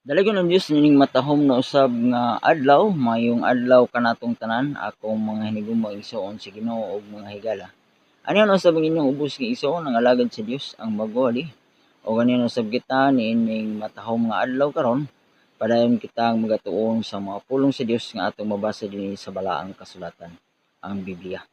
Dalagon ang Dios nining matahom na usab nga adlaw, mayong adlaw kanatong tanan, akong mga hinigugma igsoon sa Ginoo ug mga higala. Ano usab ang inyong ubos nga igsoon ang alagad sa Dios ang magwali. O ganin usab kita niining matahom nga adlaw karon, padayon kitang magatuon sa mga pulong sa Dios nga atong mabasa dinhi sa balaang kasulatan, ang Biblia.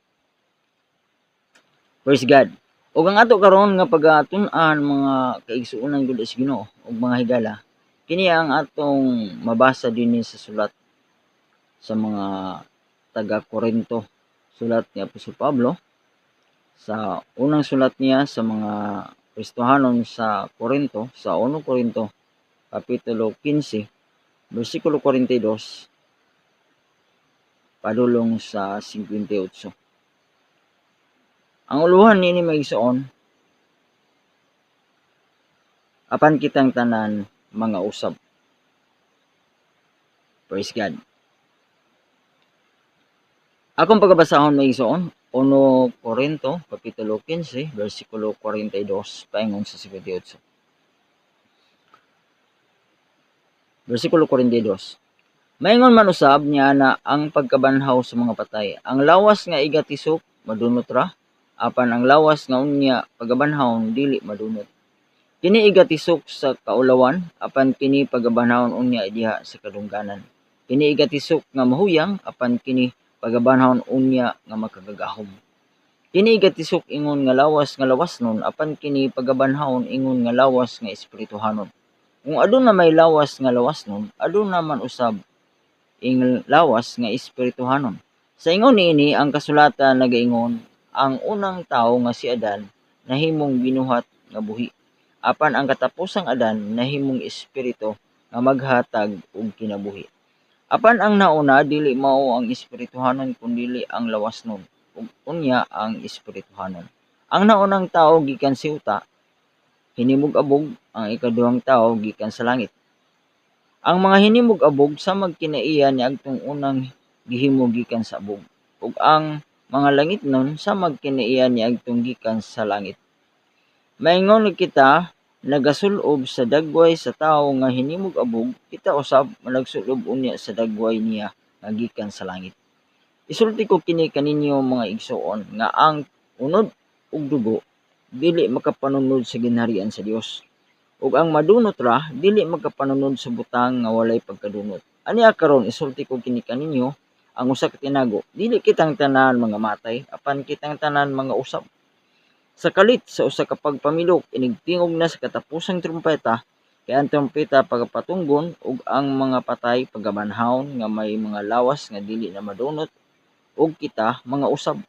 Praise God. Ug ang ato karon nga pagatun-an mga kaigsuonan gud sa Ginoo ug mga higala, kini ang atong mabasa dinhi sa sulat sa mga taga-Korinto. Sulat ni Apostol Pablo sa unang sulat niya sa mga Kristohanon sa Korinto, sa 1 Korinto kapitulo 15 bersikulo 42 padulong sa 58. Ang uluhan nini maigsoon, apan kitang tanan mga usab. Praise God. Akong pagabasahon maigsoon, 1 Korinto kapitulo 15 bersikulo 42 paingon sa 58. Bersikulo 42. Maingon man usab niya na ang pagkabanhaw sa mga patay. Ang lawas nga igatisok madunot ra, apan ang lawas nga unya pagabanhawon dili madunot. Kini igatisok sa kaulawan, apan kini pagabanhawon unya diha sa kadungganan. Kini igatisok nga mahuyang, apan kini pagabanhawon unya nga makagagahom. Kini igatisok ingon nga lawasnon, apan kini pagabanhawon ingon nga lawas nga espirituhanon. Kung aduna may lawas nga lawasnon, aduna man usab ing lawas nga espirituhanon. Sa ingon niini ang kasulatan nagaingon, ang unang tawo nga si Adan nahimong binuhat nga buhi, apan ang katapusang Adan nahimong espiritu nga maghatag og kinabuhi. Apan ang nauna dili mao ang espirituhanon kundi ang lawasnon, ug unya ang espirituhanon. Ang naunang tawo gikan siuta, hinimog-abog, ang ikaduhang tawo gikan sa langit. Ang mga hinimog-abog samag kinaiya niadtong unang gihimo gikan sa abog, ug ang mga langitnon samag kinaiya niadtong gikan sa langit. Maingon kita nagasulob sa dagway sa tawo nga hinimog-abog, kita usab managsulob unya sa dagway niya nga gikan sa langit. Isulti ko kini kaninyo mga igsoon nga ang unod ug dugo dili makapanunod sa ginharian sa Dios. Ug ang madunot ra dili makapanunod sa butang nga walay pagkadunot. Aniya karon isulti ko kini kaninyo, ang usa ka tinago, dili kitang tanan mga matay, apan kitang tanan mga usab. Sa kalit sa usa ka pagpamilok inigtingog na sa katapusang trumpeta, kay ang trumpeta pagapatunggon ug ang mga patay pagabanhawon nga may mga lawas nga dili na madunot ug kita mga usab.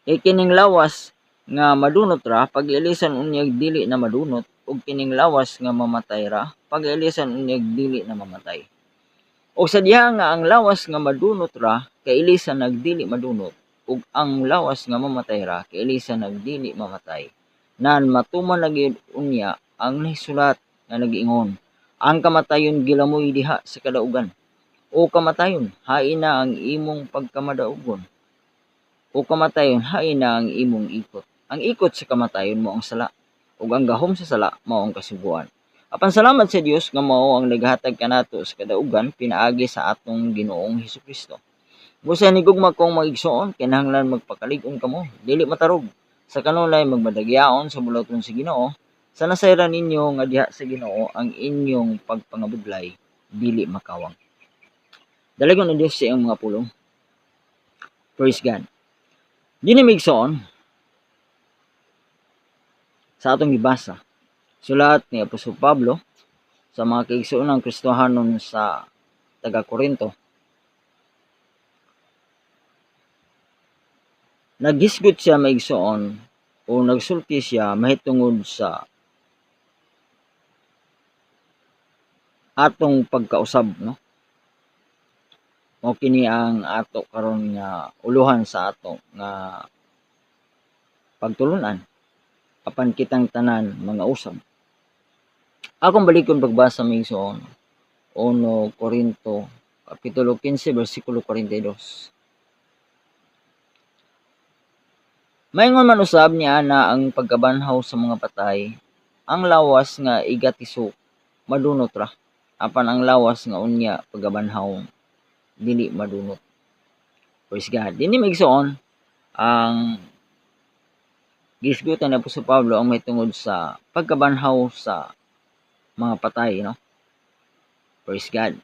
Kay kining lawas nga madunot ra pag-iilisan unyag dili na madunot, ug kining lawas nga mamatay ra pag-iilisan unyag dili na mamatay. O sa diha nga ang lawas nga madunot ra kailisan nagdili madunot, ug ang lawas nga mamatay ra kailisan nagdili mamatay. Nan matuman na gyud unya ang nahisulat nga nag-ingon, ang kamatayon gilamoy diha sa kadaugan. O kamatayon, hain na ang imong pagkamadaugon. O kamatayon, hain na ang imong ikot. Ang ikot sa kamatayon mo ang sala, ug ang gahom sa sala mao ang kasubuan. Apan salamat sa Dios nga mao ang naghatag kanato sa kadaugan pinaagi sa atong Ginoong Hesukristo. Busa ni gugma kong magigsoon, kinahanglan magpakalig-on kamo, dili matarog. Sa kanunay magmadagyaon sa bulaton sa Ginoo, sa nasayran ninyo nga diha sa Ginoo ang inyong pagpangabudlay dili makawang. Dalagon ang Dios sa iyong mga pulong. Praise God. Dini migsoon sa atong gibasa, sulat ni Apostol Pablo sa mga kaigsuonang Kristohanon sa taga-Korinto. Naghisgot siya maigsoon o nagsulti siya mahitungod sa atong pagkausab, no? O kini ang ato karon nga uluhan sa ato nga pagtulunan, apan kitang tanan mga usab. Akong balikon pagbasa maigsoon, 1 Korinto kapitulo 15 bersikulo 42. Maingon man usab niya na ang pagkabanhaw sa mga patay, ang lawas nga igatisok madunot ra, apan ang lawas nga unya pagabanhaw dili madunot. Praise God. Dinhi maigsoon ang gisgutan ni Apostol Pablo ang may tungod sa pagkabanhaw sa mga patay, no? Praise God.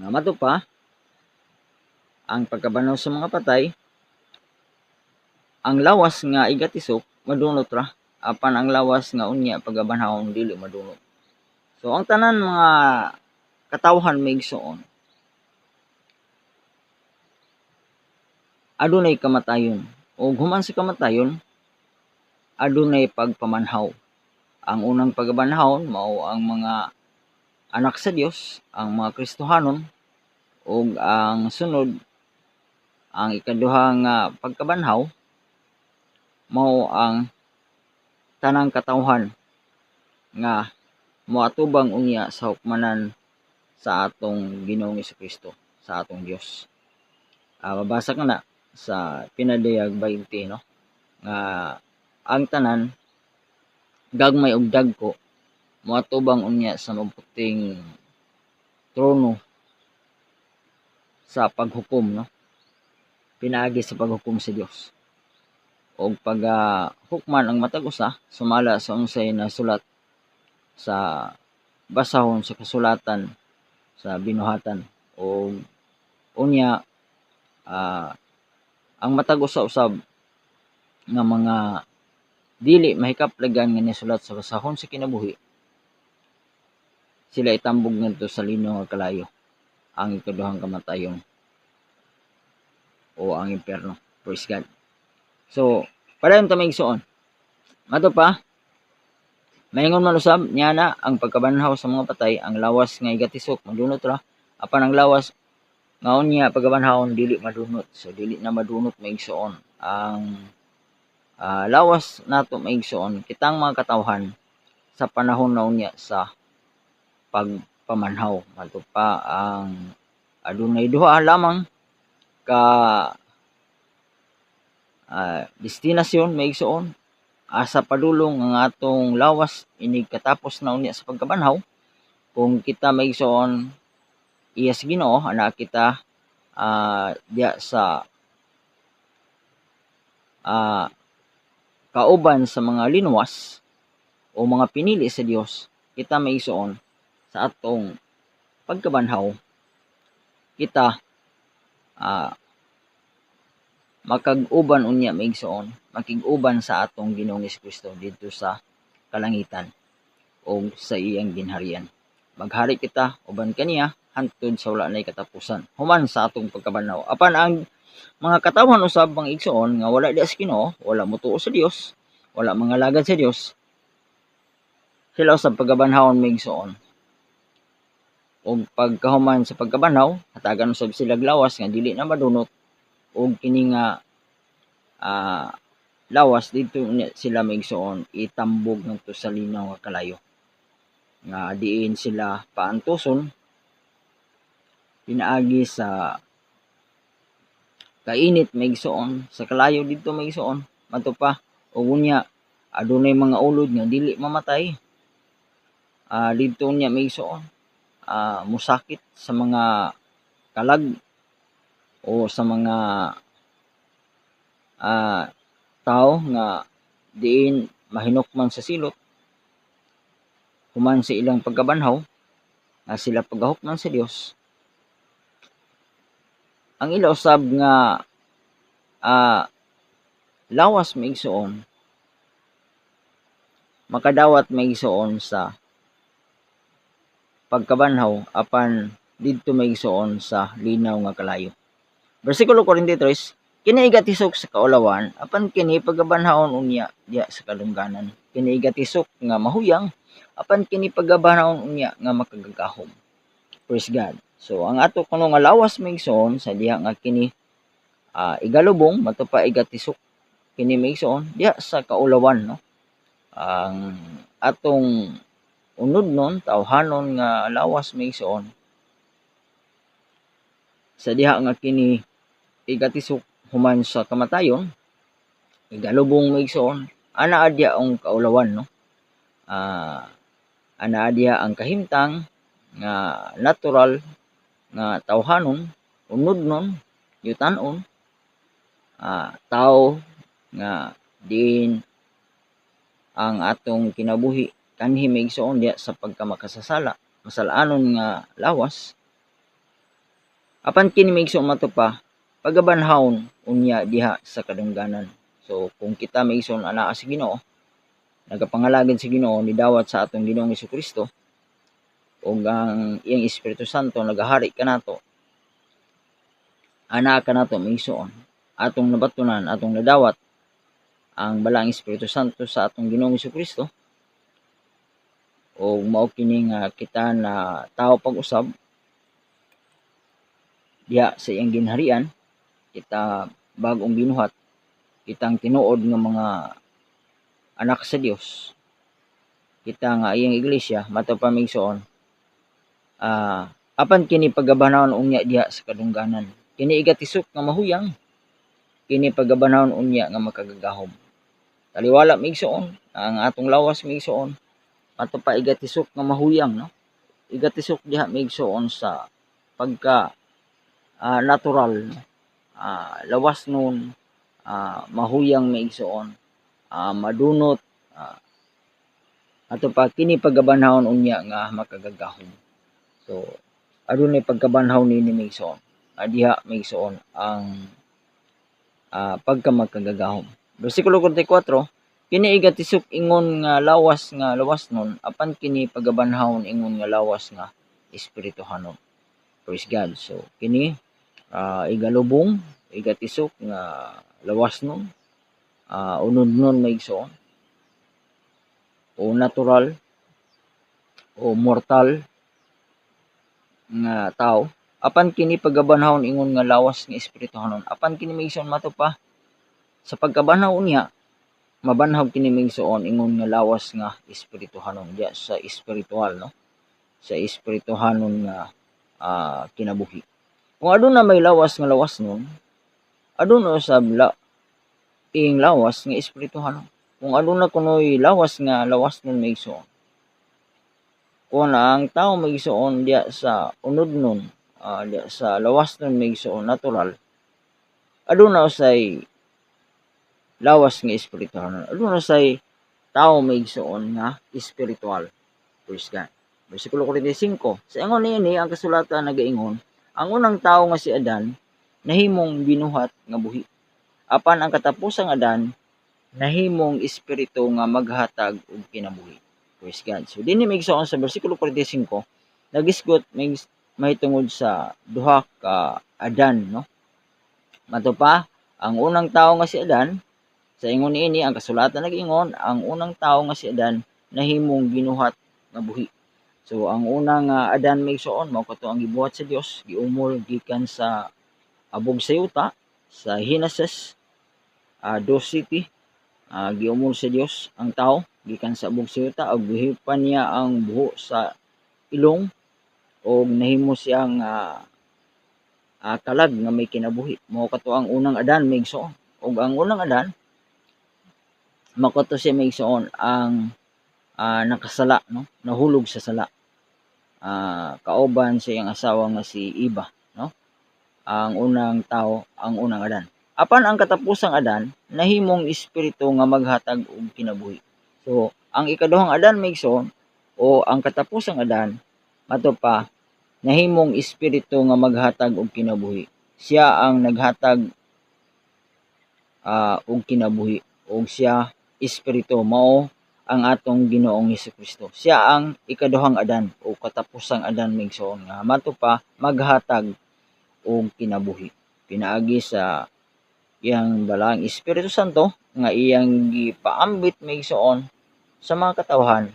Nga mato pa, ang pagkabanhaw sa mga patay, ang lawas nga igatisok madunot ra, apan ang lawas nga unya pagabanhawon dili madunot. So ang tanan mga katawhan maigsoon, adunay kamatayon, o human sa kamatayon adunay pagpamanhaw. Ang unang pagbanhawon mao ang mga anak sa Dios, ang mga Kristohanon, ug ang sunod, ang ikaduha nga pagkabanhaw mao ang tanang katawhan nga moatubang unya sa hukmanan sa atong Ginoong Jesucristo, sa atong Dios. Mabasa ka na sa Pinadayag 20, no? Nga ang tanan gagmay ug dagko moatubang unya sa mabuting trono sa paghukom, no? Pinaagi sa paghukom sa Dios. Og pag hukman ang matag usa sumala sa unsay nasulat sa basahon sa kasulatan sa binuhatan, o unya ang matag usa usab nga mga dili mahikaplagan nga nisulat sa basahon sa kinabuhi, sila itambog ngadto sa linaw nga kalayo, ang ikaduhang kamatayon o ang impyerno. Praise God. So padayon ta maigsoon, mato pa, maingon man usab niya na ang pagkabanhaw sa mga patay, ang lawas nga igatisok madunot ra, apan ang lawas nga unya pagabanhawon dili madunot. So dili na madunot maigsoon ang lawas nato maigsoon kitang mga katawhan sa panahon na unya sa pagpamanhaw. Mato pa ang adunay duha lamang ka destinasyon maigsoon, asa padulong ang atong lawas inig katapos na unya sa pagkabanhaw. Kung kita maigsoon iya sa Ginoo, ana kita diya sa kauban sa mga linuwas o mga pinili sa Dios, kita maigsoon sa atong pagkabanhaw kita makag-uban unya maigsoon, makig-uban sa atong Ginoong Jesucristo dito sa kalangitan o sa iyang ginharian. Maghari kita uban kaniya hantod sa wala nay katapusan human sa atong pagkabanhaw. Apan ang mga katawhan usab ang igsoon nga wala di sa Ginoo, wala motuo sa Dios, wala mga lagad sa Dios, sila usab pagkabanhawon maigsoon. Og pagkahuman sa pagkabanhaw, hatagan usab sila lawas nga dili na madunot, og kini nga lawas dito sila maigsoon itambog ngadto sa linaw nga kalayo, nga diin sila paantuson pinaagi sa kainit maigsoon sa kalayo dito maigsoon. Mato pa og unya adunay mga ulod nga dili mamatay dito unya maigsoon, musakit sa mga kalag o sa mga tao nga diin mahinukman sa silot human sa ilang pagkabanhaw nga sila pagahukman sa Dios. Ang ila usab nga lawas maigsoon makadawat maigsoon sa pagkabanhaw apan didto maigsoon sa linaw nga kalayo. Bersikulo 43, kini igatisok sa kaulawan, apan kini pagabanhawon unya diya sa kadungganan. Kini igatisok nga mahuyang, apan kini pagabanhawon unya nga makagagahom. Praise God. So ang ato kuno nga lawas maigsoon sa diha nga kini igalubong mato pa igatisok kini maigsoon diya sa kaulawan, no? Ang atong unod nun tawhanon nga lawas maigsoon sa diha nga kini igatisok human sa kamatayon, igalubong maigsoon ana adya ang kaulawan, no? Anaa diha ang kahimtang nga natural nga tawhanon, unodnon, yutan-on, tao nga diin ang atong kinabuhi kanhi maigsoon diha sa pagkamakasasala, masalanon nga lawas. Apan kini maigsoon matupa pagabanhawon unya diha sa kadungganan. So kung kita maigsoon anaa sa Ginoo, nagapangalagad sa Ginoo, nidawat sa atong Ginoong Hesukristo, ug ang iyang Espiritu Santo nagahari kanato, ana kanato maigsoon, atong nabatunan, atong nadawat ang balaang Espiritu Santo sa atong Ginoong Hesukristo, ug mao kini nga kita na tao pag-usab diha sa iyang ginharian, kita bag-ong binuhat, kitang tinuod nga mga anak sa Dios, kita nga iyang iglesia mato pa maigsoon, apan kini pagabanhawon unya diha sa kadungganan, kini igatisok nga mahuyang, kini pagabanhawon unya nga makagagahom. Taliwala maigsoon, ang atong lawas maigsoon ato pa igatisok nga mahuyang, no? Igatisok diha maigsoon sa pagka natural, lawas nun, mahuyang maigsoon, madunot, ato pa kini pagabanhawon unya nga makagagahom. So adunay pagkabanhaw nini maigsoon, diha maigsoon ang pagkamakagagahom. Bersikulo 44, kini igatisok ingon nga lawas nun, apan kini pagabanhawon ingon nga lawas nga espirituhanon. Praise God. So kini igalubong, igatisok nga lawas nun, unod nun maigsoon, o natural o mortal nga tao, apan kini pagabanhawon ingon nga lawas nga espirituhanon, apan kini maigsoon matupa sa pagkabanhaw niya, mabanhaw kini maigsoon ingon nga lawas nga espirituhanon diya sa espiritual, no? Sa espirituhanon nga kinabuhi. Kung aduna may lawas nun, aduna usab ing lawas nga espirituhanon. Kung aduna kunoy lawas nun maigsoon, kung ang tao maigsoon diya sa unod nun, diya sa lawas nun maigsoon natural, aduna usay lawas nga espirituhanon, aduna say tao maigsoon nga espiritual. Praise God. Bersikulo 45, sa ingon niini ang kasulatan nagaingon, ang unang tao nga si Adan nahimong binuhat nga buhi, apan ang katapusang Adan nahimong espiritu nga maghatag og kinabuhi. Praise God. So dinhi maigsoon sa bersikulo 45, nagisgot mahitungod sa duha ka Adan, no? Mato pa ang unang tao nga si Adan, sa ingon niini ang kasulatan nag-ingon, ang unang tao nga si Adan nahimong binuhat nga buhi. So ang unang Adan maigsoon mao kadto ang gibuhat sa Dios, giumol gikan sa abog sa yuta, sa Genesis 2:7, giumol sa Dios ang tao gikan sa abog sa yuta, ug gihipan niya ang buho sa ilong, ug nahimo siyang kalag nga may kinabuhi. Mao kadto ang unang Adan maigsoon. Ug ang unang Adan makoto siya maigsoon ang nakasala, no? Nahulog sa sala. Kauban sa iyang asawa nga si Eva, no? Ang unang tao, ang unang Adan. Apan ang katapusang Adan nahimong espiritu nga maghatag og kinabuhi. So ang ikaduhang Adan maigsoon o ang katapusang Adan mato pa nahimong espiritu nga maghatag og kinabuhi. Siya ang naghatag og kinabuhi, og siya espiritu, mao ang atong Ginoong Hesukristo. Siya ang ikaduhang Adan o katapusang Adan maigsoon nga mato pa maghatag og kinabuhi. Pinaagi sa iyang balaang Espiritu Santo nga iyang gipaambit maigsoon sa mga katawhan,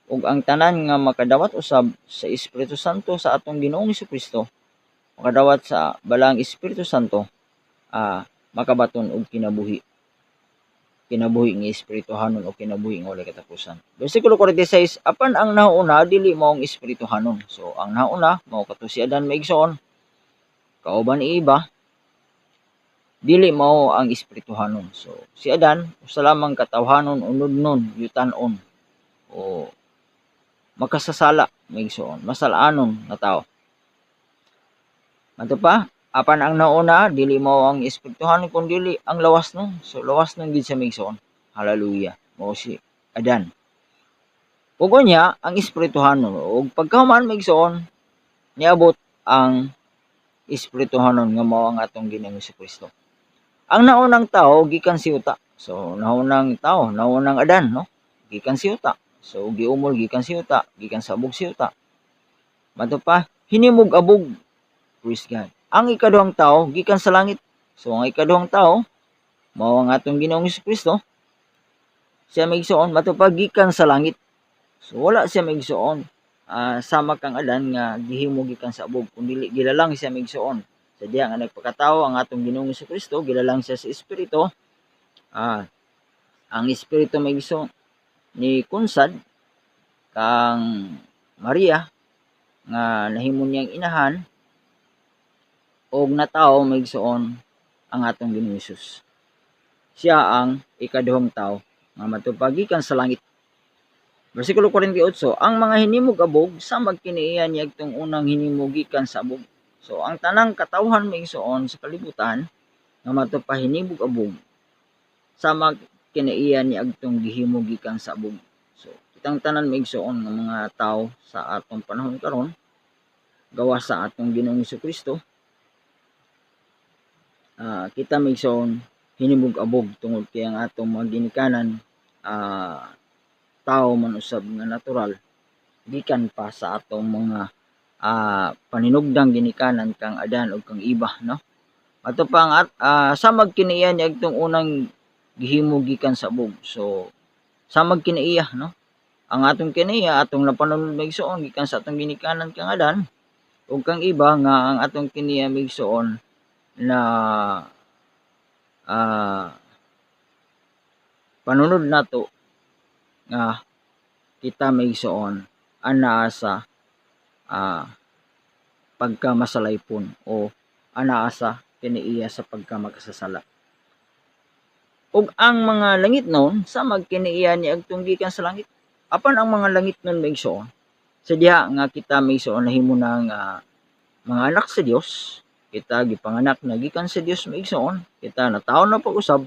ug ang tanan nga makadawat usab sa Espiritu Santo sa atong Ginoong Hesukristo, makadawat sa balaang Espiritu Santo, makabaton og kinabuhi nga espirituhanon o kinabuhi nga walay katapusan. Bersikulo 46, apan ang nauna dili maong espirituhanon. So ang nauna mao kadto si Adan maigsoon, kauban ni Eva, dili mao ang espirituhanon. So si Adan usa lamang katawhanon, unod nun, yutan-on, o o makasasala maigsoon, masalanon nga tao. Ato pa, apan ang nauna dili mao ang espirituhanon kun dili ang lawas no. So lawas nang gid sa maigsoon. Hallelujah. Mao si Adan. Ug unya ang espirituhanon ug pagkahuman maigsoon niabot ang espirituhanon nga mao ang atong Ginoong Jesucristo. Ang naunang tao gikan siuta. So naunang tao, naunang Adan no. Gikan siuta. So giumol gikan siuta, gikan sa abog siuta. Mato pa hinimog-abog. Praise God. Ang ikaduhang tao gikan sa langit. So ang ikaduhang tao mao ang atong Ginoong Jesucristo. Siya maigsoon matupag gikan sa langit. So wala siya maigsoon sama kang Adan nga gihimo gikan sa abog kundi gilalang siya maigsoon. Sadya nga nagpakatao ang atong Ginoong Jesucristo, gilalang siya sa espiritu. Ang espiritu maigsoon ni Kunsad kang Maria nga nahimo niyang inahan og natao maigsoon ang atong Ginoong Hesus. Siya ang ikaduhang tao nga matupag gikan sa langit. Bersikulo 48, ang mga hinimog-abog samag kiniiya niadtong unang hinimog gikan sa abog. So ang tanang katawhan maigsoon sa kalibutan nga matupag hinimog-abog samag kiniiya niadtong gihimo gikan sa abog. So kitang tanan maigsoon nga mga tao sa atong panahon karon gawas sa atong Ginoong Jesucristo, kita maigsoon hinimog-abog tungod kay ang atong mga ginikanan tao man usab nga natural gikan pa sa atong mga paninugdang ginikanan kang Adan ug kang Iba no. Ato pa ang samag kiniiya niadtong unang gihimo gikan sa abog. So samag kiniiya no. Ang atong kiniiya atong napanunod maigsoon gikan sa atong ginikanan kang Adan ug kang Iba nga ang atong kiniiya maigsoon na panunod nato nga kita maigsoon anaa sa pagkamasalaypon o anaa sa kiniiya sa pagkamakasasala. Ug ang mga langit nun samag kiniiya niadtong gikan sa langit. Apan ang mga langit nun maigsoon sadya nga kita maigsoon nahimo ng mga anak sa Dios. Kita gipanganak na gikan sa Dios maigsoon. Kita nataon na pag-usab.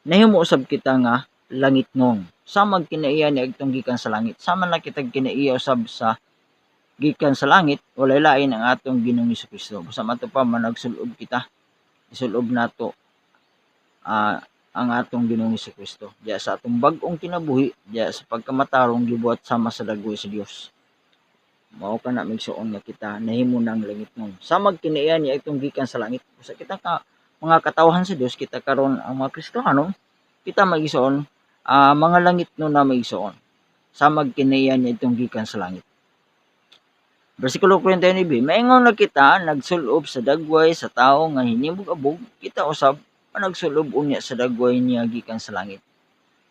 Nahimo usab kita nga langit ngon. Samag kinaiya niadtong gikan sa langit. Sama na kita kinaiya usab sa gikan sa langit, walay lain ang atong Ginoong Jesucristo. Basta mato pa managsulob kita. Isulob nato ang atong Ginoong Jesucristo. Diya sa atong bag-ong kinabuhi, diya sa pagkamatarong gibuhat sama sa dagway sa Dios. Mao kana migsuon nga kita nahimo ng langit nun. Samag kiniiya niya itong gikan sa langit. Sa kita mga katawhan sa Dios, kita karon ang mga Kristiyano, kita magigsoon mga langit nun na magigsoon. Samag kiniiya niya itong gikan sa langit. Bersikulo 49, maingon na kita nagsulob sa dagway sa tao nga hinimog-abog, kita usab nagsulob unya sa dagway niya gikan sa langit.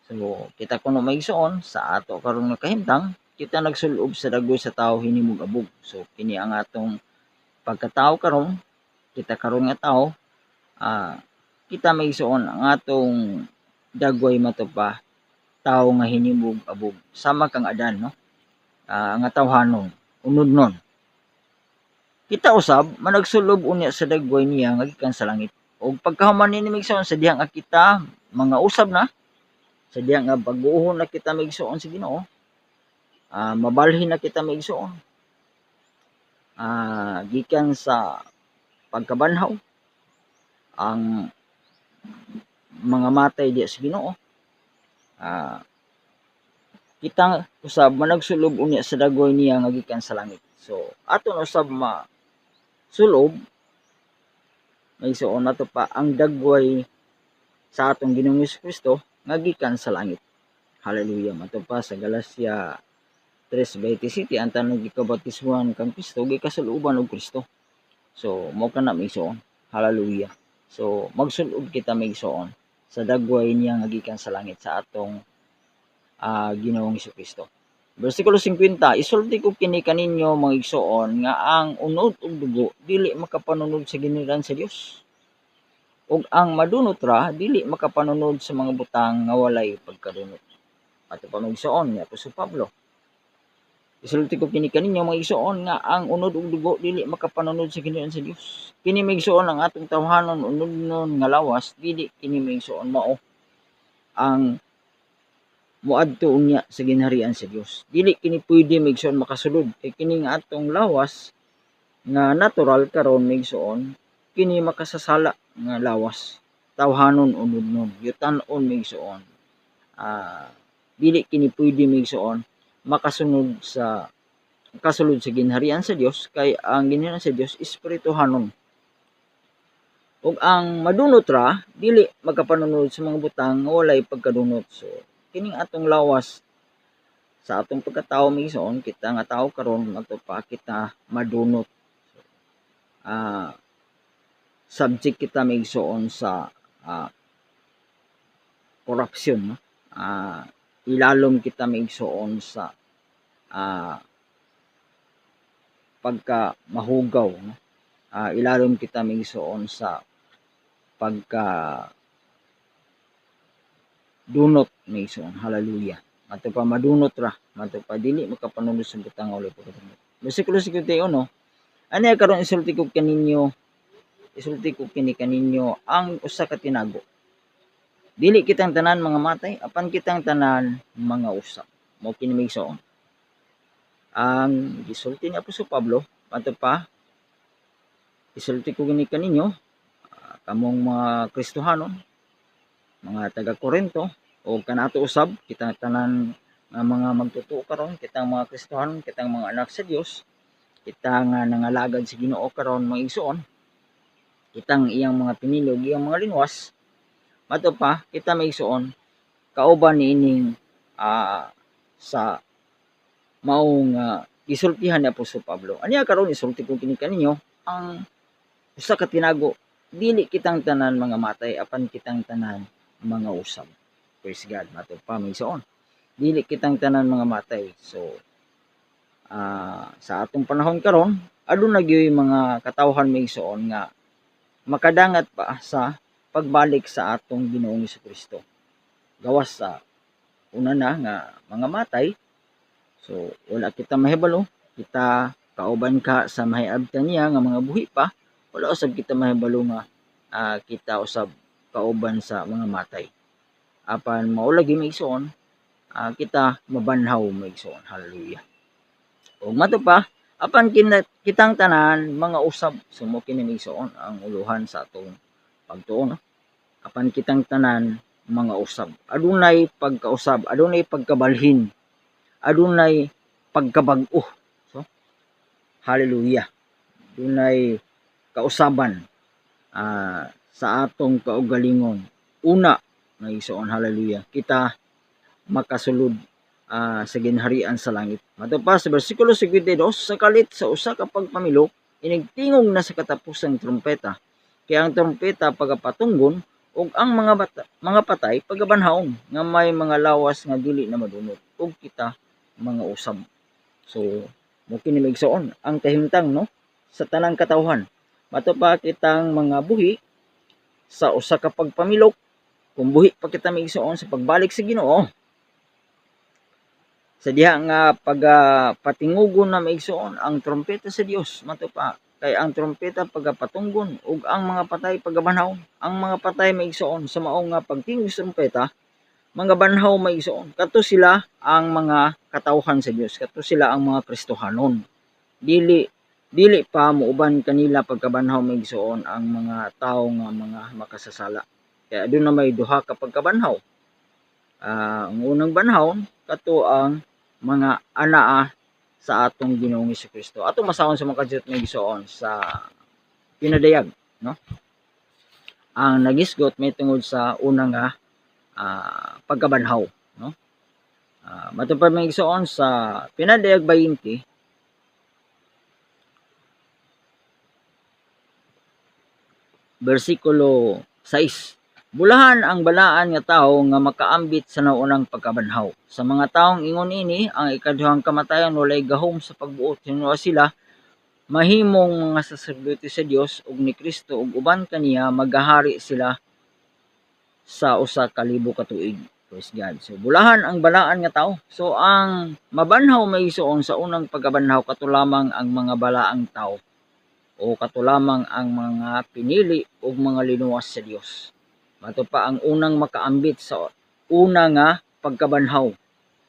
So kita kuno magigsoon sa ato karong nakahimtang kita nagsulob sa dagway sa tao hinimog-abog. So kini ang atong pagkatao karon, kita karon nga tao, kita maigsoon ang atong dagway matupa tao nga hinimog-abog sama kang Adan no. Nga tawhanon unod nun. Kita usab managsulob unya sa dagway niya nga gikan sa langit. Og pagkahuman ni migsoon sa diha nga kita mga usab na sa diha nga pag-uuhon na kita migsoon sa Ginoo. Mabalhin na kita maigsoon. Gikan sa pagkabanhaw ang mga matay diya sa Ginoo. Kita usab managsulob unya sa dagway niya nga gikan sa langit. So aton usab sulob maigsoon nato pa ang dagway sa atong Ginoong Jesucristo nga gikan sa langit. Hallelujah. Mato pa sa Galacia 3:27 ang tanong gikabautismuhan kang Kristo gikasuluban og Kristo. So mao kana maigsoon. Hallelujah. So magsulob kita maigsoon sa dagway niya nga gikan sa langit sa atong Ginoong Jesucristo. Bersikulo 50, isulti ko kini kaninyo mga igsoon nga ang unod ug dugo dili makapanunod sa ginhiran sa Dios. Ug ang madunot ra dili makapanunod sa mga butang nga walay pagkadunot. Ato pa magsuon ni Apostol Pablo. Isulti ko kini kaninyo mga igsoon nga ang unod ug dugo dili makapanunod sa Ginoon sa Dios. Kini maigsoon ang atong tawhanon unod nga lawas dili kini maigsoon mao ang moadto unya sa ginharian sa Dios. Dili kini pwede maigsoon makasulod kay kini nga atong lawas nga natural karon maigsoon kini makasasala nga lawas. Tawhanon unod yutan-on maigsoon. Dili kini pwede maigsoon makasulod sa ginharian sa Dios kay ang ginharian sa Dios espirituhanon. Ug ang madunot ra dili magapanunod sa mga butang nga walay pagkadunot. So kining atong lawas sa atong pagkatao maigsoon kita nga tao karon ato pa kita madunot. Subject kita maigsoon sa corruption, no? Ilalom kita maigsoon sa pagka mahugaw, no? Ilalom kita maigsoon sa pagka dunot maigsoon. Hallelujah. Mato pa madunot ra, mato pa dili makapanunod sa butang nga walay pagkadunot. Bersikulo 51, ani karon isulti ko kini kaninyo ang usa ka tinago. Dili kitang tanan mga matay, apan kitang tanan mga usab. Mao kini maigsoon. Ang gisulti ni Apostol Pablo, ato pa isulti ko gini kaninyo, kamong mga Kristohanon, mga taga Corinto o kanato usab kitang tanan nga mga magtutuo karon, kitang mga Kristohanon, kitang mga anak sa Dios, kita nga nangalagad sa Ginoo karon mga igsoon, kitang iyang mga pinili ug iyang mga linwas. Mato pa kita maigsoon kauban niining sa maong gisultihan ni Apostol Pablo. Aniya karon isulti ko kini kaninyo ang usa ka tinago, dili kitang tanan mga matay apan kitang tanan mga usab. Praise God. Mato pa maigsoon dili kitang tanan mga matay. So sa atong panahon karon aduna gyud mga katawhan maigsoon nga makadangat pa sa pagbalik sa atong Ginoong Jesucristo. Gawas sa una na nga mga matay. So wala kita mahibalo, kita kauban ka sa mahiabtan niya nga mga buhi pa, wala usab kita mahibalo nga kita usab kauban sa mga matay. Apan mao lagi maigsoon, kita mabanhaw maigsoon. Hallelujah. Ug mato pa apan kitang tanan mga usab, sumo kini maigsoon ang uluhan sa atong pagtuo, no? Apan kitang tanan mga usab. Adunay pagkausab, adunay pagkabalhin, adunay pagkabag-o. So, hallelujah. Adunay kausaban sa atong kaugalingon. Una, maigsoon, hallelujah, kita makasulod sa ginharian sa langit. Mato pa sa bersikulo 52, sakalit sa usa ka pagpamilo, inigtingog na sa katapusang trumpeta. Kaya ang trumpeta pagapatunggon ug ang mga patay pagabanhaon nga may mga lawas nga dili na madunot ug kita mga usab. So mo kini maigsoon ang kahimtang, no, sa tanang katawhan. Mato pa kitang mga buhi sa usa ka pagpamilok, kung buhi pa kita maigsoon sa pagbalik sa Ginoo. Sa diha nga patingugon na maigsoon ang trumpeta sa Dios. Mato pa kay ang trumpeta pagapatunggon ug ang mga patay pagabanhaw. Ang mga patay maigsoon sa mao nga pagtingog sa trumpeta, mga banhaw maigsoon. Kadto sila ang mga katawhan sa Dios, kadto sila ang mga Kristohanon. Dili pa muuban kanila pagkabanhaw maigsoon ang mga tawo nga mga makasasala. Kaya aduna may duha ka pagkabanhaw. Ang unang banhawon kadto ang mga anaa sa atong Ginoong Jesucristo. Atong masahon sa mga kadiyot may gisoon sa pinadayag, no? Ang nagisgot may tungod sa una nga pagkabanhaw, no? Matupad may gisoon sa pinadayag 20, bersikulo 6. Bulahan ang balaan nga tawo nga makaambit sa naunang pagkabanhaw. Sa mga taong ingon ini, ang ikaduhang kamatayan walay gahom sa pagbuot. Hinuwa sila mahimong mga saserdote sa Dios ug ni Kristo ug uban kaniya magahari sila sa usa ka libo ka tuig. Praise God. So bulahan ang balaan nga tao. So ang mabanhaw may isuon sa unang pagkabanhaw katulamang ang mga balaang tao o katulamang ang mga pinili o mga linuwas sa Dios. Mato pa ang unang makaambit sa una nga pagkabanhaw.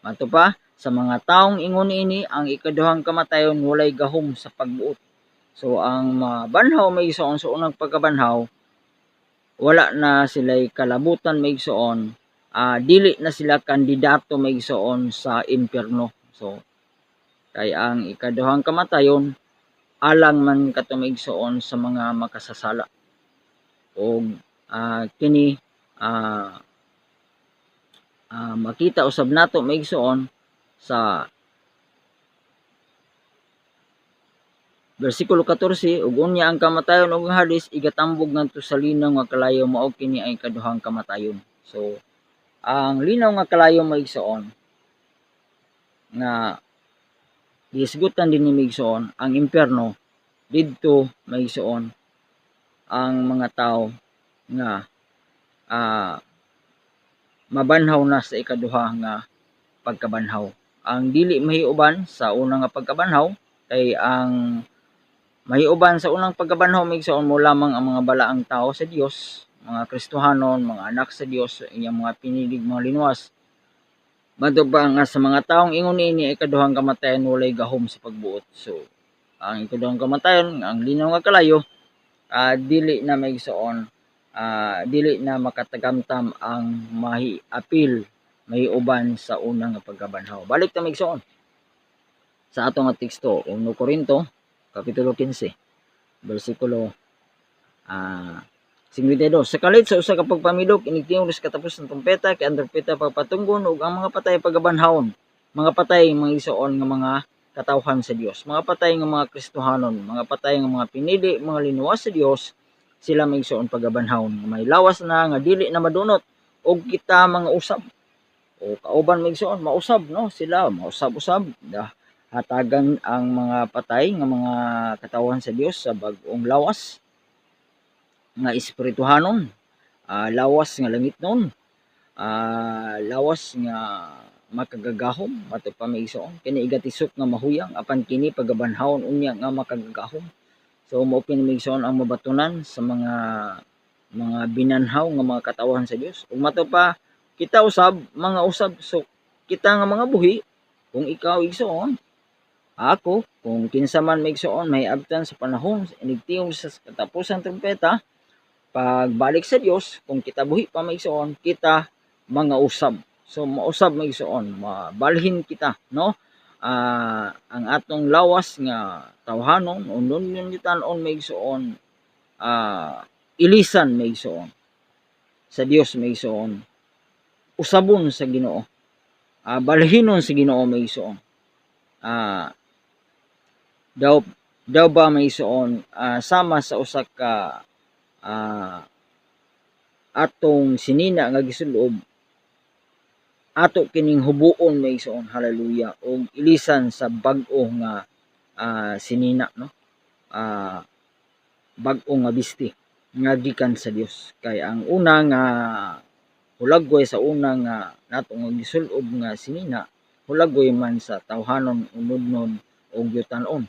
Mato pa sa mga taong ingon ini ang ikaduhang kamatayon walay gahom sa pagbuot. So ang mabanhaw may isuon sa unang pagkabanhaw wala na sila'y kalabutan may isuon. Dili na sila kandidato may isuon sa impyerno. So kay ang ikaduhang kamatayon alang man katumigsoon sa mga makasasala o kini makita usab nato maigsoon sa versikulo 14 ug unya ang kamatayon ug hadis igatambog ngadto sa linaw nga kalayo mao kini ay kaduhang kamatayon. So ang linaw nga kalayo maigsoon nga gisgutan din ni maigsoon ang impyerno didto maigsoon ang mga tao nga mabanhaw na sa ikaduha nga pagkabanhaw. Ang dili mahiuban sa unang nga pagkabanhaw kay ang mahiuban sa unang pagkabanhaw maigsoon mo lamang ang mga balaang tao sa Dios, mga Kristohanon, mga anak sa Dios, iyang mga pinilig mga linuwas. Madto pa nga sa mga taong ingon ini ay ikaduhang kamatayon walay gahom sa pagbuot. So ang ikaduhang kamatayon ang linaw nga kalayo dili na maigsoon dili na makatagamtam ang mahiapil mahiuban sa unang nga pagkabanhaw. Balik ta maigsoon sa atong nga teksto 1 Korinto kapitulo 15 bersikulo 52. Sa kalit sa usa ka pagpamidok inigtingog sa katapos ng trumpeta kay ang trumpeta pagpatunggon ug ang mga patay pagabanhawon. Mga patay mga igsoon nga mga katawhan sa Dios, mga patay nga mga Kristohanon, mga patay nga mga pinili, mga linuwas sa Dios, sila may igsoon pagabanhawon. May lawas na nga dili na madunot og kita mga usab. O kauban may igsoon mausab no, sila mausab-usab hatagan ang mga patay nga mga katawhan sa Dios sa bag-ong lawas nga espirituhanon, lawas nga langitnon, lawas nga makagagahom ato pa may igsoon kini igatisok nga mahuyang apan kini pagabanhawon unya nga makagagahom. So mao kini may igsoon ang mabatunan sa mga binanhaw nga mga katawhan sa Dios. Ug mato pa kita usab mga usab so kita nga mga buhi kung ikaw igsoon ako kung kinsa man may igsoon may abtan sa panahon inigtingog sa katapusan trumpeta pagbalik sa Dios kung kita buhi pa maigsoon kita mga usab. So mausab maigsoon mabalhin kita no ang atong lawas nga tawhanon unon yun gitan-on maigsoon ilisan maigsoon sa Dios maigsoon usabon sa Ginoo balhinon sa Ginoo maigsoon daw ba maigsoon sama sa usa ka atong sinina nga gisulob ato kining hubuon maigsoon hallelujah og ilisan sa bag-o nga sinina no bag-o nga bisti nga gikan sa Dios kay ang una nga hulagway sa una nga nato nga gisulob nga sinina hulagway man sa tawhanon unodnon og yutan-on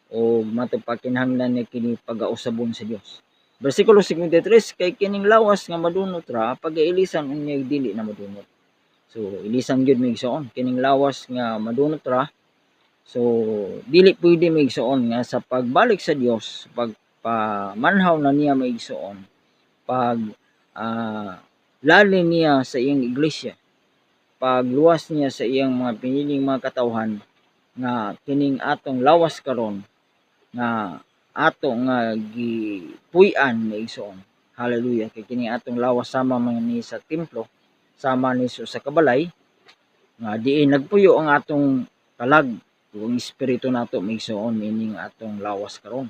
o mato pa kinahanglan ni kini pagausabon sa Dios. Bersikulo 53 kay kining lawas nga madunot ra pagailisan unya dili na madunot. So ilisan gyud maigsoon kining lawas nga madunot ra. So dili pwede maigsoon nga sa pagbalik sa Dios, pagpamanhaw na niya maigsoon, pag lali niya sa iyang iglesia, pagluwas niya sa iyang mga piniling mga katawhan nga kining atong lawas karon nga ato nga gipuy-an maigsoon. Hallelujah. Kay kini atong lawas sama man ni sa templo, sama ni sa kabalay nga diin nagpuyo ang atong kalag ug espiritu nato maigsoon meaning atong lawas karon.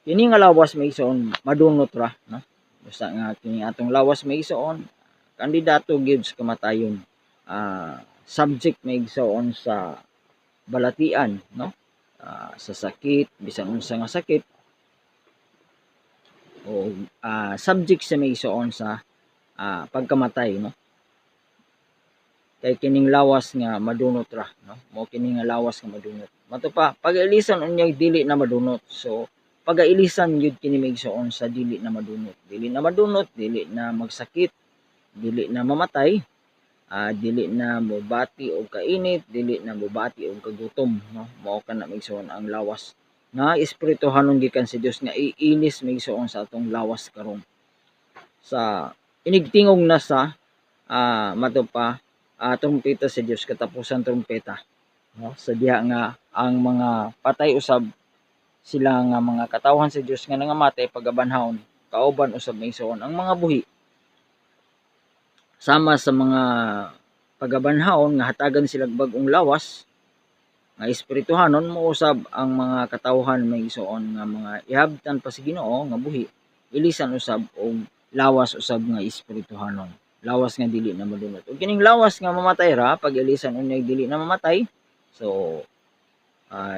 Kini nga lawas maigsoon madunot ra no. Basta nga kini atong lawas maigsoon kandidato gyud sa kamatayon. Subject maigsoon sa balatian no. Sa sakit, bisan unsa nga sakit o subject sa maigsoon sa pagkamatay no. kay kining lawas nga madunot ra, no? Mao kini nga lawas nga madunot. Mato pa pag-ilisan unyag dili na madunot. So pag-ailisan yun kini maigsoon sa dili na madunot. Dili na madunot, dili na magsakit, dili na mamatay, dili na mobati og kainit, dili na mobati og kagutom, no? Mao kana maigsoon ang lawas nga espirituhanon gikan si Dios nga iilis maigsoon sa atong lawas karon. Sa inigtingog na sa mato pa trumpeta si Dios, katapusan trumpeta, no? Sa diha nga ang mga patay usab sila nga mga katawhan sa Dios nga nangamatay pagabanhawon, kauban usab maigsoon ang mga buhi sama sa mga pagabanhawon nga hatagan sila bag-ong lawas nga espirituhanon, mo usab ang mga katawhan maigsoon nga mga ihabtan pa sa Ginoo nga buhi, ilisan usab og lawas usab nga espirituhanon, lawas nga dili na madunot. Ug kining lawas nga mamatay ra, pag ilisan unyay dili na mamatay, so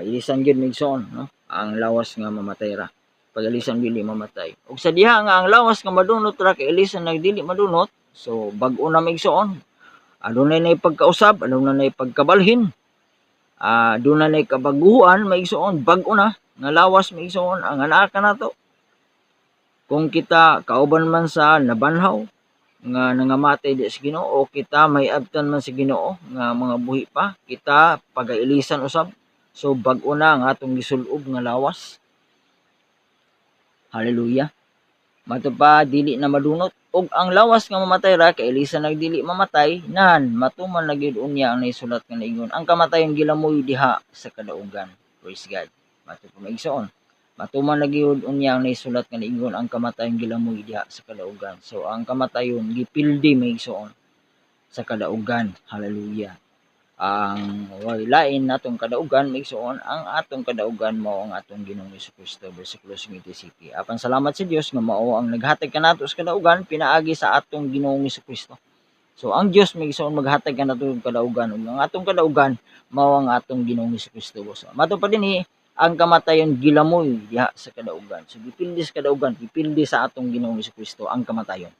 ilisan gyud maigsoon, no? Ang lawas nga mamatay ra, pag ilisan dili mamatay. Ug sa diha nga ang lawas nga madunot ra kay ilisan na dili madunot, so bag-o na maigsoon, adunay nay pagkausab, adunay nay pagkabalhin, adunay nay kabaguhan maigsoon, bag-o na nga lawas maigsoon ang anaa kanato. Kung kita kauban man sa nabanhaw nga nangamatay di sa Ginoo, o kita may abtan man sa Ginoo nga mga buhi pa, kita pagailisan usab, so bag-o na ang atong gisul-ob nga lawas. Hallelujah. Mato pa dili na madunot, og ang lawas nga mamatay ra kay ilisan nagdili mamatay, nan matuman na gyud unya ang naisulat nga naingon, ang kamatayon gilamoy diha sa kadaugan. Praise God. Mato pa maigsoon, matuman na gyud unya ang naisulat nga naingon, ang kamatayon gilamoy diha sa kadaugan. So ang kamatayon gipildi maigsoon sa kadaugan. Hallelujah. Ang lain natong kadaugan maigsoon, ang atong kadaugan mao ang atong Ginoong Jesucristo. Bersikulo 57. Apan salamat sa Dios nga mao ang naghatag kanato sa kadaugan pinaagi sa atong Ginoong Jesucristo. So ang Dios maigsoon maghatag kanato og kadaugan, ug ang atong kadaugan mao ang atong Ginoong Jesucristo. So mato pa dinhi ang kamatayon gilamoy diha sa kadaugan. So gipildi sa kadaugan, gipildi sa atong Ginoong Jesucristo ang kamatayon.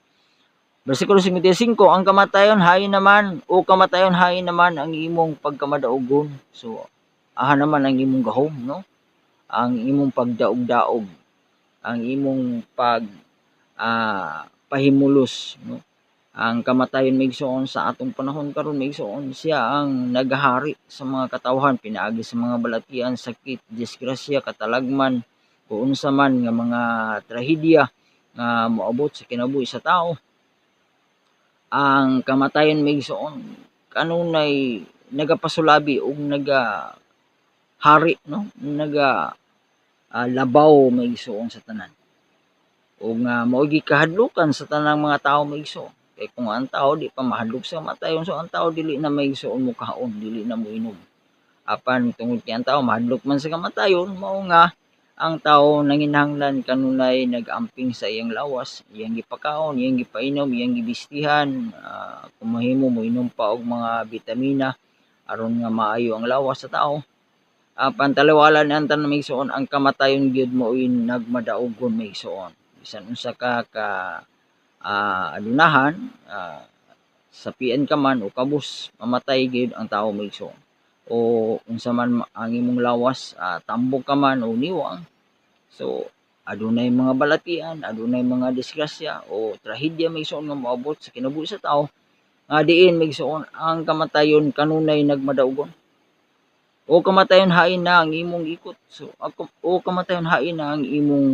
Bersikulo 55, ang kamatayon hain naman, o kamatayon hain naman ang imong pagkamadaugon. So aha naman ang imong gahom, no? Ang imong pagdaog-daog, ang imong pahimulos, no? Ang kamatayon maigsoon sa atong panahon karon maigsoon, siya ang nagahari sa mga katawhan pinaagi sa mga balatian, sakit, disgrasya, katalagman, kung unsa man nga mga trahedya nga moabot sa kinabuhi sa tao. Ang kamatayon maigsoon kanunay nagapasulabi og nagahari, no? Labaw maigsoon sa tanan. O nga mao gikahadlukan sa tanang mga tao maigsoon. Kay kung ang tao di pa mahadlok sa kamatayon, so ang tao dili na maigsoon mo kaon, dili na mo inom. Apan tungod kay ang tao mahadlok man sa kamatayon, mao nga ang tao nanginahanglan kanunay nag-amping sa iyang lawas, iyang gipakaon, iyang gipainom, iyang gibistihan, kung mahimo mo inom pa og mga bitamina aron nga maayo ang lawas sa tao. Pantaliwala ni antan maigsoon, ang kamatayon gyud mo'y nagmadaogon maigsoon. Bisan unsa ka adunahan, sapian ka man o kabus, mamatay gyud ang tao maigsoon. O unsa man ang imong lawas, tambok ka man o niwang, so adunay mga balatian, adunay mga disgrasya o trahedya maigsoon nga moabot sa kinabuhi sa tao, nga diin maigsoon ang kamatayon kanunay nagmadaugon. O kamatayon hain na ang imong ikot, so o kamatayon hain na ang imong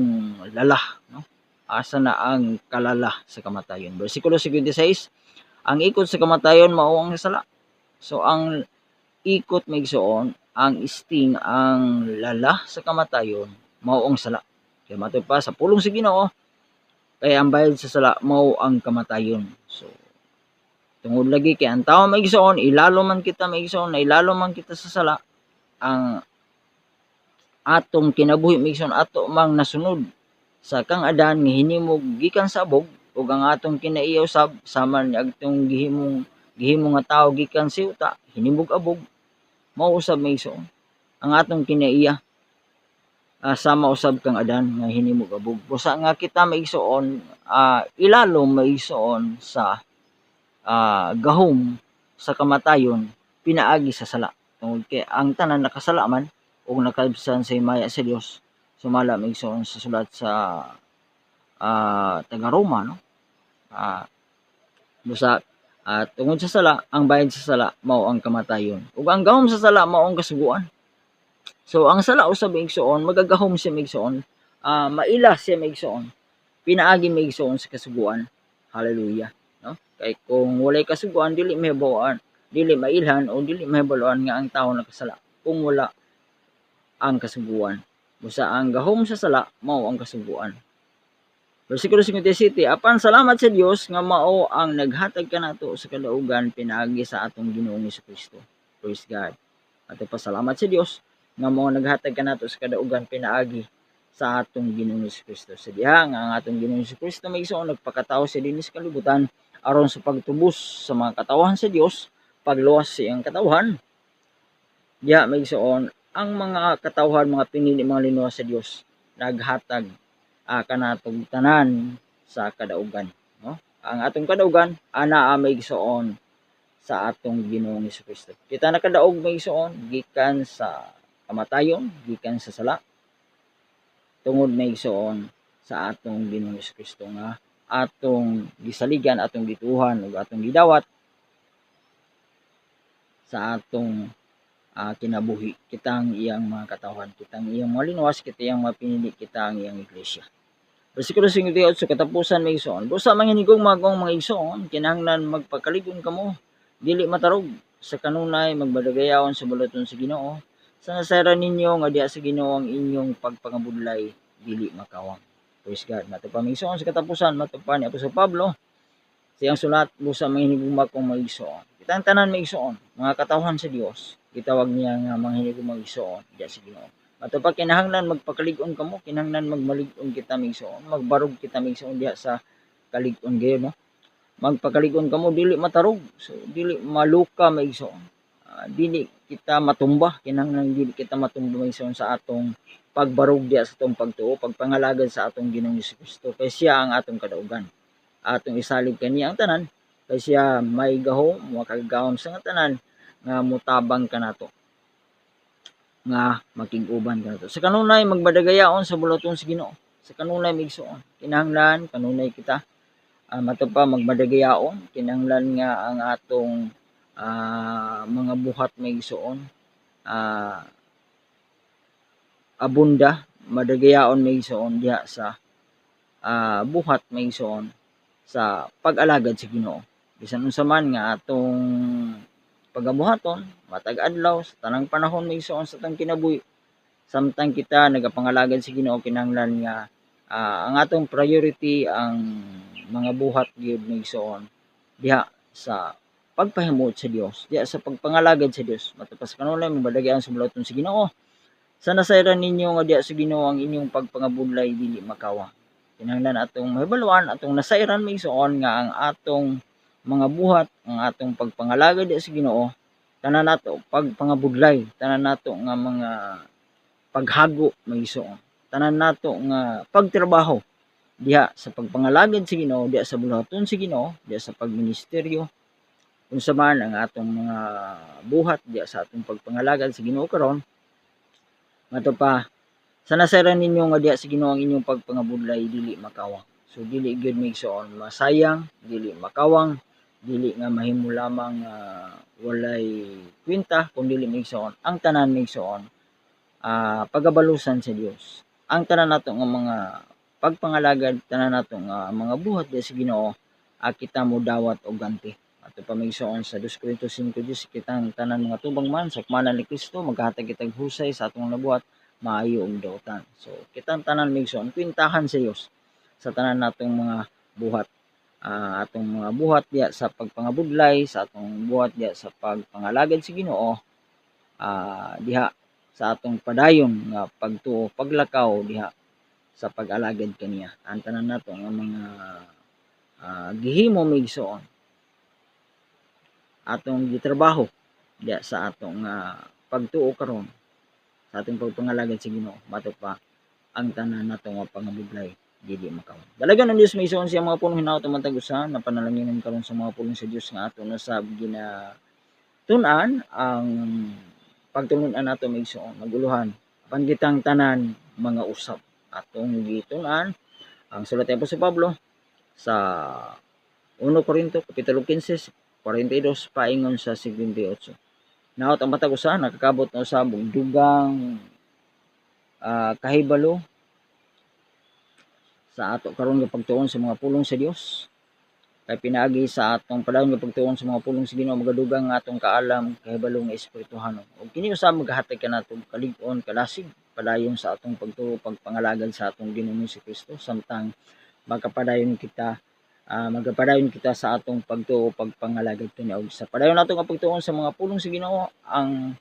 lalah, no? Asa na ang kalala sa kamatayon. Bersikulo 56, ang ikot sa kamatayon mao ang sala. So ang ikot maigsoon, ang sting, ang lala sa kamatayon mao ang sala. Kaya matud pa sa pulong sa Ginoo, kay ang bayad sa sala mao ang kamatayon. So tungod lagi kay ang tawo maigsoon, ilalo man kita maigsoon, na ilalo man kita sa sala, ang atong kinabuhi maigsoon ato mang nasunod sa kang Adan nga hinimog gikan sa abog, ug ang atong kinaiyaw sab sama ni agtong gihimong nga tawo gikan siuta, hinimog abog, mao usab maigsoon ang atong kinaiya, sama usab kang Adan nga hinimog abog. Busa nga kita maigsoon, ilalom maigsoon sa gahom sa kamatayon pinaagi sa sala. Tungod kay ang tanan nakasala man ug nakaibsan sa himaya sa Dios, sumala maigsoon sa sulat sa taga Roma, no? Busa at tungod sa sala, ang bayad sa sala mao ang kamatayon. Ug ang gahom sa sala mao ang kasuguan. So ang sala usab maigsoon, magagahom siya maigsoon, maila siya maigsoon, pinaagi maigsoon sa kasuguan. Hallelujah, no? Kay kung walay kasuguan dili mahibaw-an, dili mailhan o dili mahibaluan nga ang tawo nakasala kung wala ang kasuguan. Busa ang gahom sa sala mao ang kasuguan. Versikulo 57, apan salamat sa Dios nga mao ang naghatag kanato sa kadaugan pinaagi sa atong Ginoong Hesukristo. Praise God. Ato pasalamat sa Dios nga mao naghatag kanato sa kadaugan pinaagi sa atong Ginoong Hesukristo. Sa diha nga ang atong Ginoong Hesukristo maigsoon nagpakatao sa dinis kalibutan aron sa pagtubos sa mga katawhan sa Dios, pagluwas sa iyang katawhan. Diha maigsoon ang mga katawhan, mga pinili, mga linuwas sa Dios naghatag kanatong tanan sa kadaugan, no? Ang atong kadaugan ana maigsoon sa atong Ginoong Hesukristo. Kita nakadaog maigsoon gikan sa kamatayon, gikan sa sala, tungod maigsoon sa atong Ginoong Hesukristo nga atong gisaligan, atong gituhan ug atong gidawat sa atong kinabuhi. Kitang iyang mga katawhan, kitang iyang mga linuwas, kita iyang mga pinili, kita ang iyang iglesia. Versikulo 58, katapusan may igsoon. Busa manginigong magong mga igsoon, kinahanglan magpakaligon kamo, dili matarog, sa kanunay magbadagayaon sa bulaton sa Ginoo. Sa nasayran ninyo nga diha sa Ginoo ang inyong pagpangabudlay, dili makawang. Praise God. Matupang may igsoon sa katapusan, matupang ni Apostol Pablo, siyang sulat, busa manginigong magong mga igsoon. Kitang tanan may igsoon, mga katawhan sa Dios, gitawag niya nga manginigong mga igsoon diha sa Ginoo. Ato pa kinahanglan magpakalig-on kamo, kinahanglan magmalig-on kita migsoon, magbarog kita migsoon diha sa kalig-on gayon, no? Magpakalig-on kamo dili matarog, so dili maluka maigsoon. Dili kita matumba, kinahanglan dili kita matumba maigsoon sa atong pagbarog diha sa atong pagtuo, pagpangalagad sa atong Ginoong Hesukristo. Kay siya ang atong kadaugan. Atong isalig kaniya ang tanan, kay siya may gahom, makagahom sa tanan nga mutabang kanato, nga makig-uban kanato. Sa kanunay magbadagayaon sa bulaton sa Ginoo. Sa kanunay migsuon. Kinahanglan kanunay kita matupa magbadagayaon, kinahanglan nga ang atong mga buhat migsuon abunda, madagayaon migsuon diha sa buhat migsuon sa pag-alagad sa Ginoo. Bisan unsa man nga atong pagabuhaton, matag adlaw sa tanang panahon maigsoon sa atong kinabuhi. Samtang kita nagapangalagad sa Ginoo, kinahanglan nga ang atong priority ang mga buhat gyud maigsoon diha sa pagpahimuot sa Dios, diha sa pagpangalagad sa Dios. Matupas kanunay mabadagayan sa bulaton sa Ginoo. Sa nasayran ninyo nga diha sa Ginoo ang inyong pagpangabudlay dili makawa. Kinahanglan atong mahibaluan, atong nasayran maigsoon nga ang atong mga buhat, ang atong pagpangalagad sa Ginoo, tanan nato pagpangabudlay, tanan nato nga mga paghago maigsoon, tanan nato nga pagtrabaho diha sa pagpangalagad sa Ginoo, diha sa bulaton sa Ginoo, diha sa pagministeryo, unsa man ang atong mga buhat diha sa atong pagpangalagad sa Ginoo karon. Mato pa sa nasayran ninyo nga diha sa Ginoo ang inyong pagpangabudlay dili makawang. So dili gyud maigsoon masayang, dili makawang, dili nga mahimo lamang walay kwenta, kun dili maigsoon ang tanan maigsoon pagabalusan sa Dios. Ang tanan nato nga mga pagpangalagad, tanan nato nga mga buhat diha sa Ginoo kita mo dawat og ganti. Ato pa maigsoon sa 2 Corintios 5:10, kitang tanan mga tubang man sakmanan ni Kristo maghatag kitag husay sa atong nabuhat maayo og dautan. So kitang tanan maigsoon kwintahan sa Dios sa tanan natong mga buhat, atong mga buhat diha sa pagpangabudlay, sa atong buhat diha sa pagpangalagad sa Ginoo, diha sa atong padayon nga pagtuo, paglakaw diha sa pag-alagad kaniya. Ang tanan nato nga mga gihimo maigsoon atong gitrabaho diha sa atong pagtuo karon sa atong pagpangalagad sa Ginoo, mato pa ang tanan nato nga pangabudlay dili makawan. Dalagan ang Dios maigsoon siya mga punong hinaut matag usa, napanalangin karon sa mga pulong sa Dios nga ato nasab tun-an ang pagtulon-an nato maigsoon naguluhan apan kitang tanan mga usab atong gitun-an ang sulat ni Apostol Pablo sa 1 Corinto kapitulo 15 42 paingon sa 58. Naot ang matag usa nakakabot na usab og dugang kahibalo sa ato karon nga pagtuon sa mga pulong sa Dios. Kay pinaagi sa atong padayon nga pagtuon sa mga pulong sa Ginoo magadugang nga atong kaalam kahibalo nga espirituhanon. Ug kini usab magahatag kanato kalig-on kalasig padayon sa atong pagtuo pagpangalagad sa atong Ginoo si Kristo samtang magapadayon kita sa atong pagtuo pagpangalagad kini og sa padayon nato nga pagtuon sa mga pulong sa Ginoo ang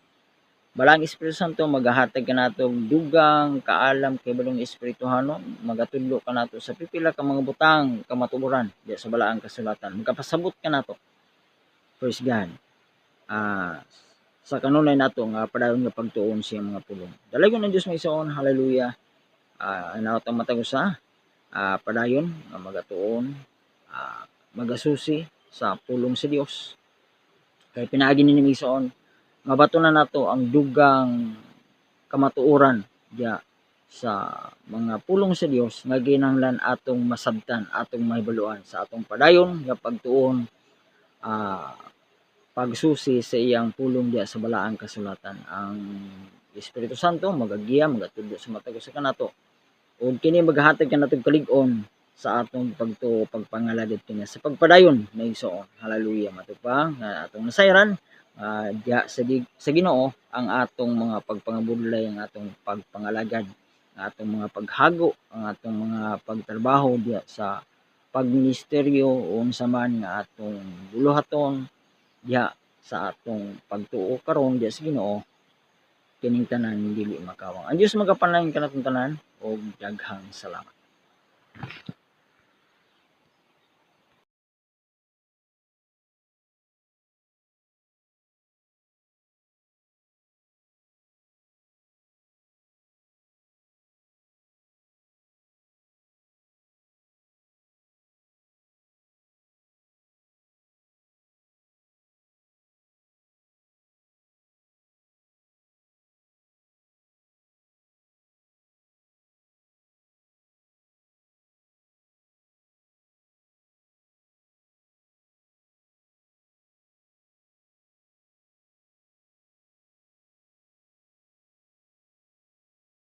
Balang Espiritu Santo magahatag kanato dugang kaalam kay balong espirituhanon magatudlo kanato sa pipila ka mga butang kamatuoran di sa balaang kasulatan magapasabot kanato praise God sa kanunay nato nga padayon nga pagtuon siya mga pulong dalagon ang Dios may isaon hallelujah naot ang matag usa padayon nga magatuon magasusi sa pulong sa Dios kay pinaagi ni misoon mabato na nato ang dugang kamatuoran diya sa mga pulong sa Dios nga ginahanglan atong masabtan atong mahibaluan sa atong padayon nga pagtuon pagsusi sa iyang pulong diya sa balaang kasulatan ang Espiritu Santo magagiya magatudlo sa matag usa kanato ug kini magahatag kanatong kalig-on sa atong pagtuo pagpangalagad kini sa pagpadayon na igsoon hallelujah matupang nga atong nasayran diya sa Ginoo ang atong mga pagpangabudlay ang atong pagpangalagad ang atong mga paghago ang atong mga pagtrabaho diya sa pagministeryo o unsa man nga atong buluhaton diya sa atong pagtuo karon diya sa Ginoo kining tanan dili makawang ang Dios magapanalangin kanatong tanan og daghang salamat.